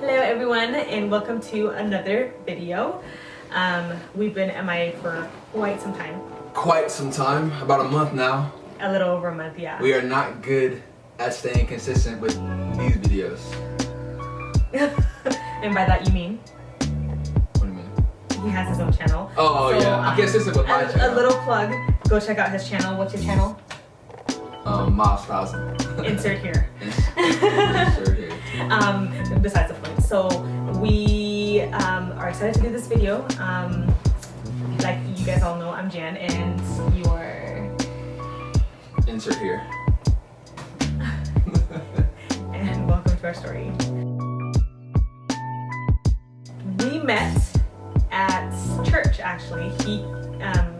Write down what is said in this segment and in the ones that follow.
Hello everyone and welcome to another video. We've been MIA for quite some time. Quite some time, about a month now. A little over a month, yeah. We are not good at staying consistent with these videos. And by that you mean? What do you mean? He has his own channel. Oh so, yeah, I'm consistent with my channel. A little plug, go check out his channel. What's your channel? Miles 1000. Insert here. Insert here. Besides the point. So we are excited to do this video. Like you guys all know, I'm Jan and you are... Insert here. And welcome to our story. We met at church actually. He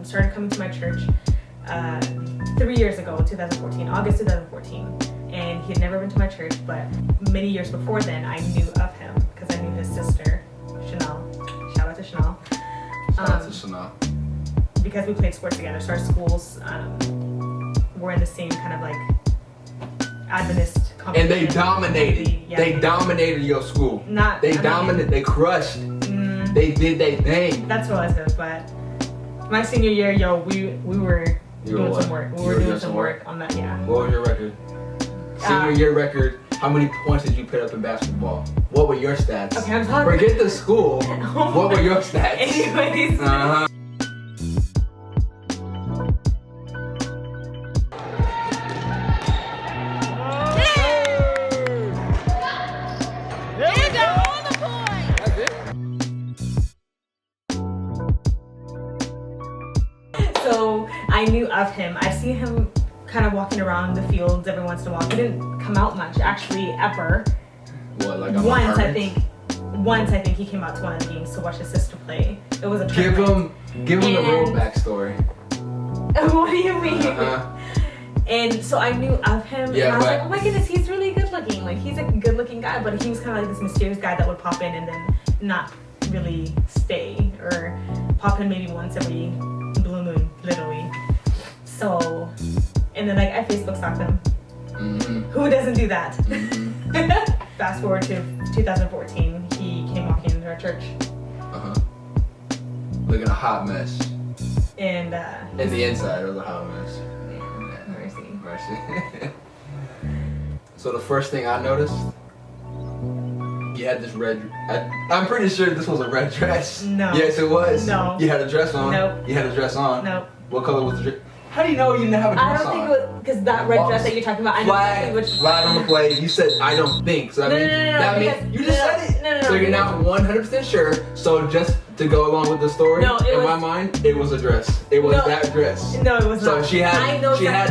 started coming to my church 3 years ago, 2014, August 2014. And he had never been to my church, but many years before then, I knew of him because I knew his sister, Chanel. Shout out to Chanel. Shout out to Chanel. Because we played sports together, so our schools were in the same kind of like Adventist competition. And they dominated. Yeah, they dominated your school. They crushed. They did their thing. That's what I said, but my senior year, we were doing some work. We were doing some work on that, yeah. What was your record? Senior year record, how many points did you put up in basketball? What were your stats? Okay, I'm talking. Forget the school. What were your stats? Anyways. So I knew of him. I see him kind of walking around the fields every once in a while. He didn't come out much, actually, ever. What, like once I think he came out to one of the games to watch his sister play. It was a tournament. Give him the real backstory. What do you mean? And so I knew of him, yeah, and I was like, oh my goodness, he's really good looking. Like, he's a good looking guy, but he was kind of like this mysterious guy that would pop in and then not really stay, or pop in maybe once every blue moon, literally. So, and then like I Facebook stalked him. Who doesn't do that? Fast forward to 2014, he came walking into our church. Looking a hot mess. And in the inside, it was a hot mess. Mercy. So the first thing I noticed, you had this red. I'm pretty sure this was a red dress. No. Yes, it was. No. You had a dress on. Nope. You had a dress on. Nope. What color was the dress? How do you know you didn't have a dress on? I don't think it was because that red dress that you're talking about. I know exactly which. Flag on the plate. You said I don't think. So that means you just said it. No. So you're not 100% sure. So just to go along with the story, in my mind, it was a dress. It was that dress. No, it was not. So she had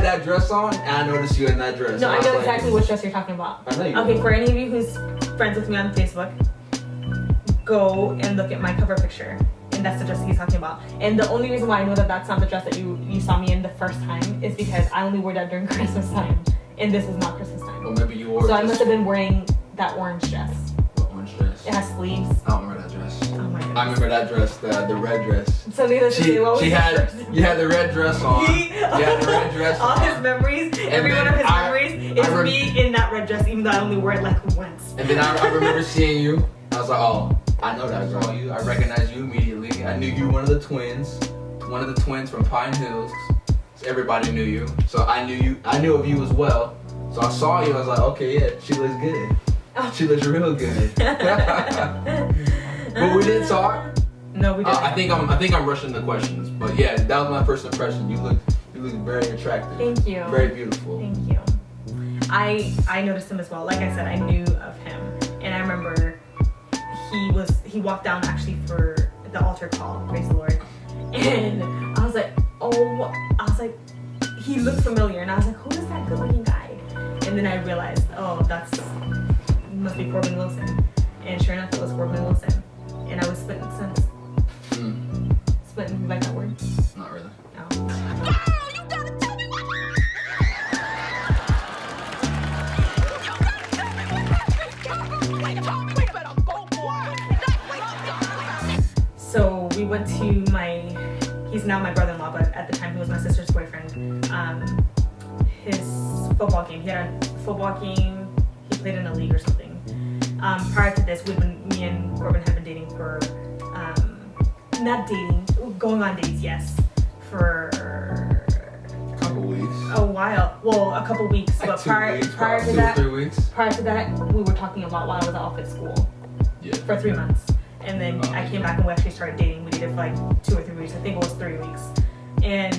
that dress on, and I noticed you in that dress. No, I know exactly which dress you're talking about. I know you. Okay, for any of you who's friends with me on Facebook, go and look at my cover picture. And that's the dress that he's talking about. And the only reason why I know that that's not the dress that you saw me in the first time is because I only wore that during Christmas time. And this is not Christmas time. Well, maybe you wore So I must have been wearing that orange dress. What orange dress? It has sleeves. I don't remember that dress. Oh my goodness. I remember that dress, the red dress. So needless to say, what was you had the red dress on. You had the red dress all on. his memories, every one of his memories is me in that red dress, even though I only wore it like once. And then I remember seeing you. I was like, oh, I know that girl. I recognized you immediately. I knew you were one of the twins from Pine Hills. So everybody knew you. So I knew of you as well. So I saw you, I was like, okay, yeah, she looks good. She looks real good. But we didn't talk. No, we didn't. I think I'm rushing the questions. But yeah, that was my first impression. You look very attractive. Thank you. Very beautiful. Thank you. I noticed him as well. Like I said, I knew of him. And I remember he walked down actually for the altar call, praise the Lord. And I was like, he looked familiar. And I was like, who is that good looking guy? And then I realized, must be Corbin Wilson. And sure enough, it was Corbin Wilson. And I was spitting sense. Spitting, you like that word? Not really. No. Girl, you gotta tell me what. So we went to he's now my brother-in-law, but at the time he was my sister's boyfriend. His football game. He had a football game. He played in a league or something. Prior to this, me and Corbin had been dating for, not dating, going on dates, yes, for A couple weeks. a while. Well, a couple weeks, Like but 2 prior weeks, to probably that, 2 or 3 weeks. prior to that, we were talking about while I was off at school Yeah. for 3 months, and then I came back and we actually started dating. We dated for like 2 or 3 weeks. I think it was 3 weeks. And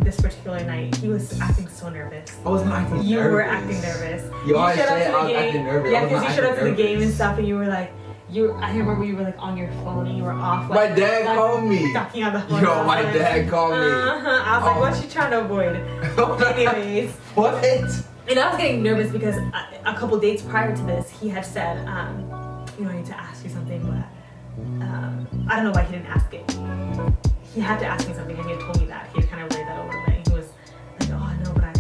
this particular night, he was acting so nervous. I wasn't acting nervous. You were acting nervous. You always showed up say to the I was game. acting nervous. I Yeah, was because not you showed up to acting the game and nervous. stuff, and you were like, I remember you were like on your phone and you were off. My Like, dad called me. Talking on the phone. Yo, my dad called me. I was like, what's she trying to avoid? Anyways. What? And I was getting nervous because a couple dates prior to this, he had said, I need to ask you something, but I don't know why he didn't ask it. He had to ask me something, and he had told me that. He had kind of relayed that over to me. He was like, oh, no, but I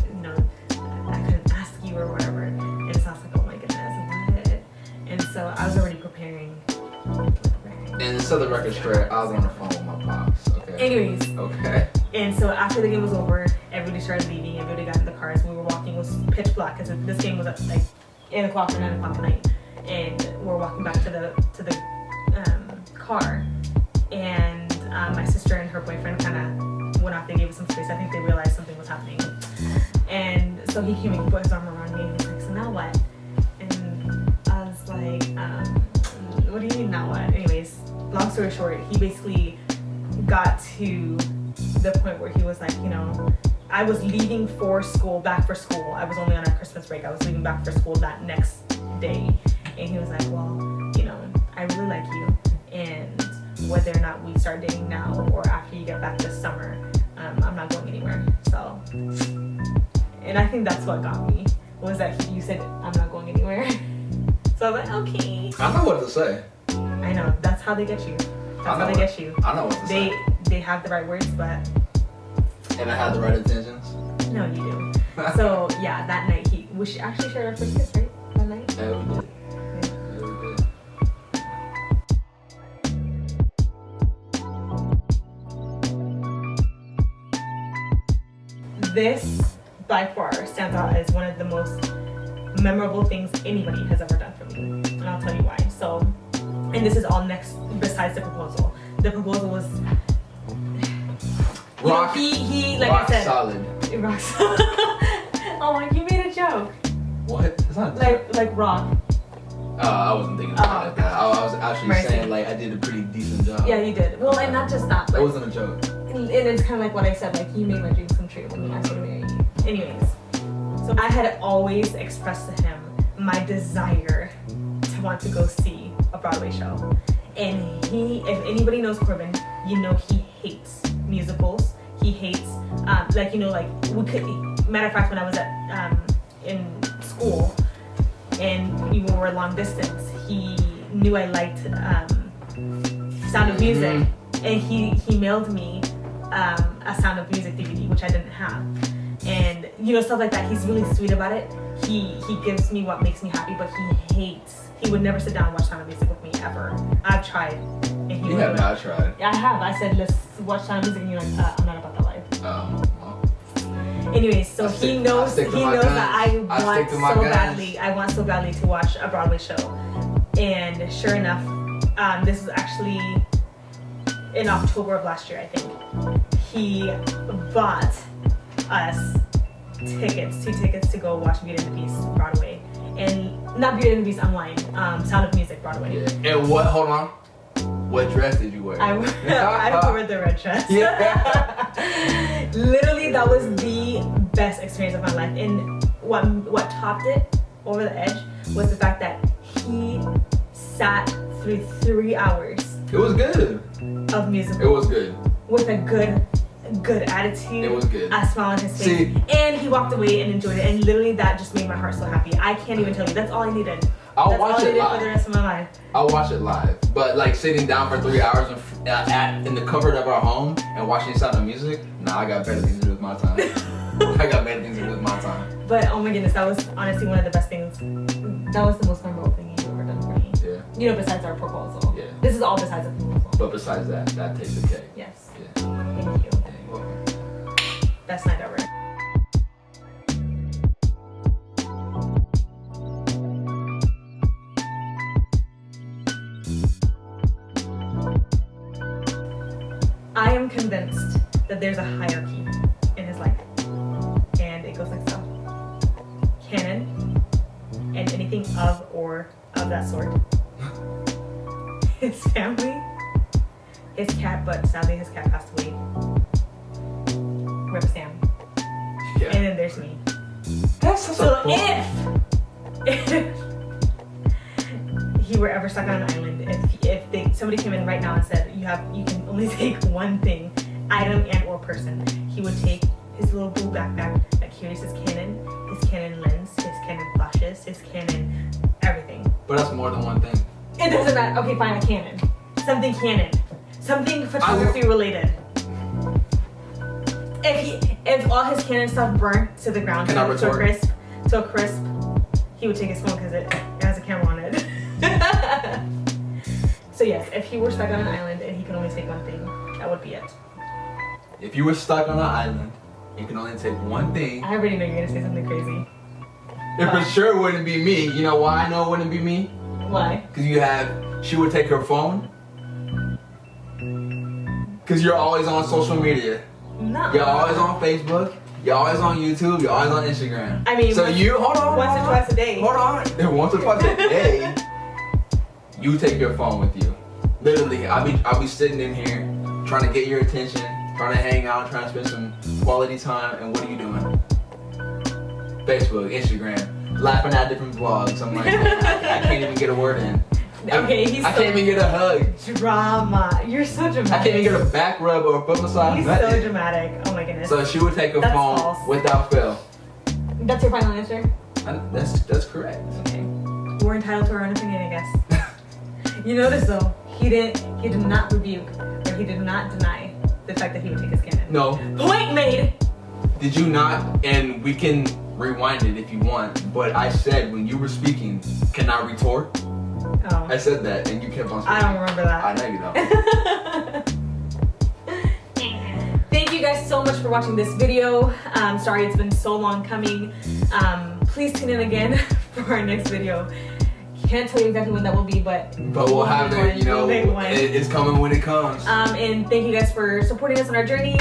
couldn't ask you or whatever. And so I was like, oh my goodness, what? And so I was already preparing. And to set the record straight, I was on the phone with my pops. Okay. Anyways. Okay. And so after the game was over, everybody started leaving. Everybody got in the cars. We were walking. It was pitch black because this game was at like 8 o'clock or 9 o'clock at night. And we're walking back to the car. And my sister and her boyfriend kind of went off. They gave us some space. I think they realized something was happening. And so he came and put his arm around me and he's like, so now what? And I was like, what do you mean now what? Anyways, long story short, he basically got to the point where he was like, I was leaving for school, back for school. I was only on a Christmas break. I was leaving back for school that next day. And he was like, well, I really like you. And whether or not we start dating now or after you get back this summer, I'm not going anywhere. So, and I think that's what got me, was that you said, I'm not going anywhere. So I was like, okay. I know what to say. I know, that's how they get you. That's how they get you. I know what to say. They have the right words, but... And I had the right intentions. No, you do. So, yeah, that night, we actually shared our first kiss, right? That night? Yeah, we did. This, by far, stands out as one of the most memorable things anybody has ever done for me. And I'll tell you why. So, and this is all next, besides the proposal. The proposal was... Rock, he like rock I said... solid. Rock solid. Oh, you made a joke. What? It's not a joke. Like rock. I wasn't thinking about it like that. I was actually Mercy. saying, like, I did a pretty decent job. Yeah, you did. Well, and not just that, That but... wasn't a joke. And it's kind of like what I said, like, you made my dreams come true when you asked me to marry you. Anyways, so I had always expressed to him my desire to want to go see a Broadway show. And if anybody knows Corbin, he hates musicals. He hates, matter of fact, when I was in school and we were long distance, he knew I liked Sound of Music. And he mailed me a Sound of Music DVD, which I didn't have. And, stuff like that. He's really sweet about it. He gives me what makes me happy, but he would never sit down and watch Sound of Music with me, ever. I've tried. And he You have not tried. Yeah, I have. I said, let's watch Sound of Music, and you're like, I'm not about that life. Oh, well. Anyways, so he knows that I want so badly to watch a Broadway show. And sure enough, this was actually in October of last year, I think. He bought us two tickets to go watch Beauty and the Beast Broadway. And not Beauty and the Beast online, Sound of Music Broadway. Yeah. And hold on. What dress did you wear? I wore the red dress. Yeah. Literally, that was the best experience of my life. And what topped it over the edge was the fact that he sat through 3 hours. It was good. Of musical. It was good. With a good attitude. It was good. A smile on his face. And he walked away and enjoyed it. And literally, that just made my heart so happy. I can't even tell you. That's all I needed. I'll watch it live. For the rest of my life. I'll watch it live. But like sitting down for 3 hours in the comfort of our home and watching Sound of Music, nah, I got better things to do with my time. I got better things to do with my time. But oh my goodness, that was honestly one of the best things. That was the most memorable thing you've ever done for me. Yeah. Besides our proposal. Yeah. This is all besides the proposal. But besides that takes the cake. Yes. Yeah. Thank you. Yeah, you're welcome. Best night ever. convinced that there's a hierarchy in his life. And it goes like so. Canon and anything of or of that sort. His family, his cat, but sadly his cat passed away. Rip Sam. Yeah. And then there's me. That's such So a if he were ever stuck on an island, if somebody came in right now and said you can only take one thing, item and or person, he would take his little blue backpack that carries his Canon lens, his Canon flashes, his Canon everything. But that's more than one thing. It doesn't matter. Okay, fine, a Canon. Something Canon. Something photography related. If all his Canon stuff burnt to the ground to a crisp, he would take his phone because it has a camera on it. So yes, if he were stuck on an island and he could only take one thing, that would be it. If you were stuck on an island, you can only take one thing. I already know you're gonna say something crazy. It for sure wouldn't be me. You know why I know it wouldn't be me? Why? Because she would take her phone. Because you're always on social media. No. You're always on Facebook. You're always on YouTube. You're always on Instagram. I mean, so hold on. Once or twice a day. Hold on. Once or twice a day, you take your phone with you. Literally, I'll be sitting in here trying to get your attention, trying to hang out, trying to spend some quality time. And what are you doing? Facebook, Instagram, laughing at different vlogs. I'm like, I can't even get a word in. Okay, I can't even get a hug. Drama. You're so dramatic. I can't even get a back rub or a foot massage. He's nothing. so dramatic. Oh my goodness. So she would take her That's phone false. without fail. That's your final answer? That's correct. Okay. We're entitled to our own opinion, I guess. You notice though, he did not rebuke or he did not deny the fact that he would take his Canon. No. Point made. Did you not? And we can rewind it if you want. But I said when you were speaking, can I retort? Oh. I said that, and you kept on speaking. I don't remember that. I know you don't. Thank you guys so much for watching this video. Sorry it's been so long coming. Please tune in again for our next video. Can't tell you exactly when that will be, but we'll have it. You know, it's coming when it comes. And thank you guys for supporting us on our journey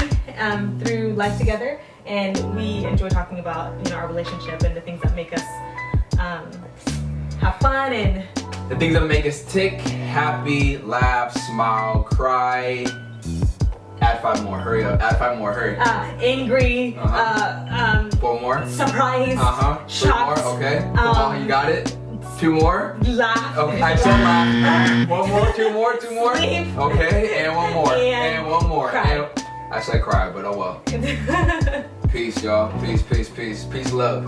through life together. And we enjoy talking about our relationship and the things that make us have fun and the things that make us tick, happy, laugh, smile, cry. Add 5 more. Hurry up. Add 5 more. Hurry. Angry. 4 more. Surprised. 3 Shocked. more. Okay. You got it. 2 more. Laugh. Okay. I said laugh. 1 more. 2 more. 2 more. Sleep. Okay. And 1 more. And 1 more. cry. And I said cry, but oh well. Peace, y'all. Peace, peace, peace. Peace, love.